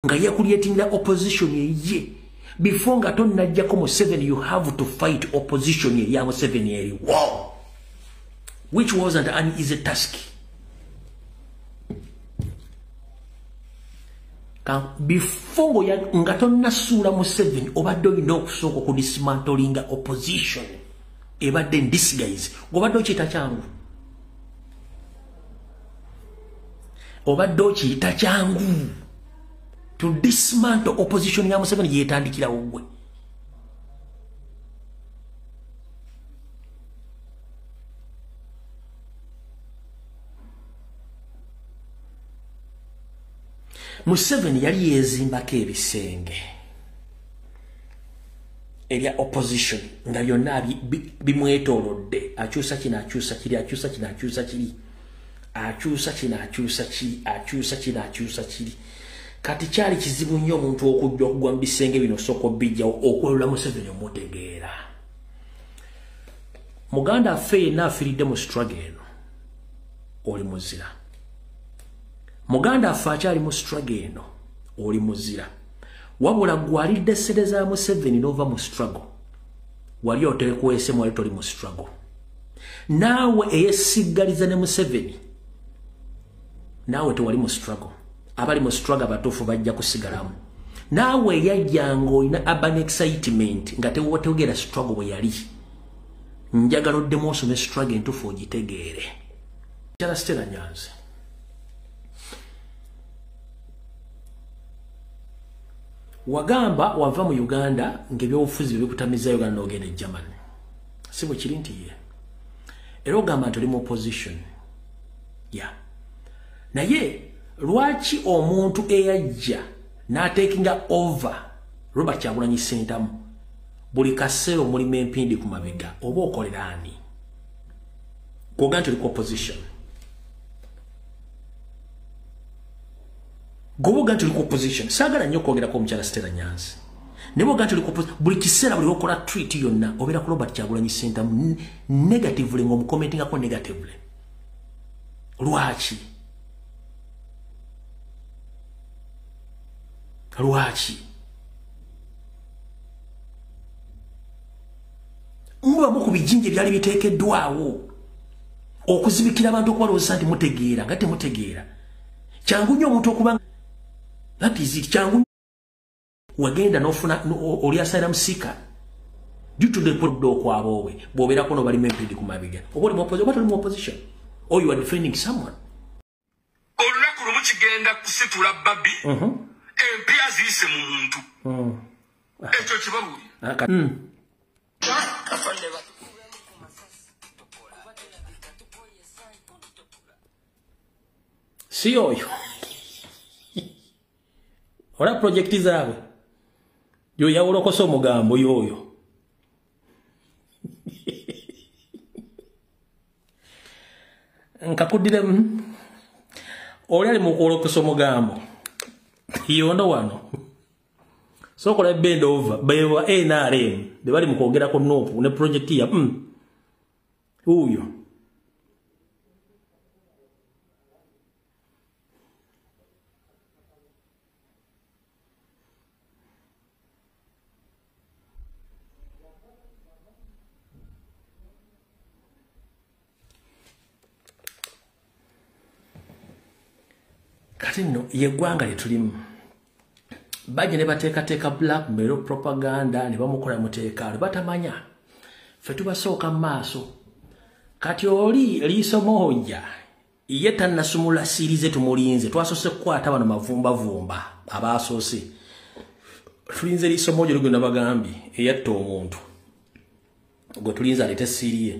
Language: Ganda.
nga creating the opposition ye before nga tonnajjako mu 7 you have to fight opposition ye ya mu 7 yeri wow, which wasn't an easy task. Before nga tonnasula mu 7 obadde olina okusooka ku dismantlinga opposition ebadde in disguise obadde okiyita kyangu, obadde okiyita kyangu to dismantle opposition ya Museveni yetandikira ogwe. Museveni yali yezimbako ebisenge ebya opposition nga byonna bimwetoolodde, akyusa kino akyusa kiri, akyusa kino akyusa kiri, akyusa kino akyusa kiri, akyusa kino akyusa kiri. Kati kyali kizibu nnyo omuntu okujja okugwa mu bisenge bino soko bijjawo okwelula Museveni omutegeera. Muganda affe yenna afiiridde mu struggle eno oli muzira. Muganda affe akyali mu struggle eno oli muzira. Wabula gwalidde ssente za Museveni n'ova mu struggle wali otekwesemu wali toli mu struggle. Naawe eyesiggaliza ne Museveni naawe tewali mu struggle. Abali mu struggle batuufu bajja kusigalamu. Naawe yajjanga olina urban excitement nga tewotegera struggle bwe yali. Njagala oddemu osome struggle entuufu ogitegeere. Kyala Stella Nyanzi. Wagamba wava mu Uganda ng'ebyobufuzi bikutamiza Uganda n'ogenda e Germany. Si bwe kiri nti ye. Era ogamba nti oli mu opposition. Yeah. Naye lwaki omuntu eyajja n'atekinga over Robert Kyagulanyi Ssentamu buli kaseera omulimu empindi ku mabega oba okolera ani? Goga nti oli ku opposition. Goga nti oli ku opposition. Saagala nnyo okwogerako omukyala Stella Nyanzi. Ne boga nti oli ku opposition buli kiseera buli okola tweet yonna obeera ku Robert Kyagulanyi Ssentamu negatively ng'omucommentingako negatively. Lwaki? Lwaki? Mubamu ku bijinja ebyali biteekeddwawo okuzibikira abantu okubalowooza nti mutegeera nga temutegeera. Kyangu nnyo omuntu okuba that is it. Kyangu wagenda n'ofuna oli asayira musika due to the okwaboowe bw'obeerako n'obalimu empindi ku mabega oba oli mu opposition or you are defending someone. Olunaku lumu kigenda kusitula babbi empya ziyise mu muntu ekyo kibabuulira. Si oyo ola projekti zaabwe yo yawolokosa omugambo yoyo. Nkakuddiremu oli ali mu kuwolokosa omugambo yondo wano sokola bend over bewa NRM de bali mu kwogerako nopu ne project ya uyo. Kati nno yeggwanga lyetulimu bajja ne bateekateeka blackmail propaganda ne bamukola muteekaalo batamanya ffe tubasooka mu maaso. Kati oli liiso moja ye tannasumula sirize tumulinze twasoose kukwata bano mavumbavumba abaasoose tulinze liiso moja olugendo bagambye eyatta omuntu gwe tulinze alete siriye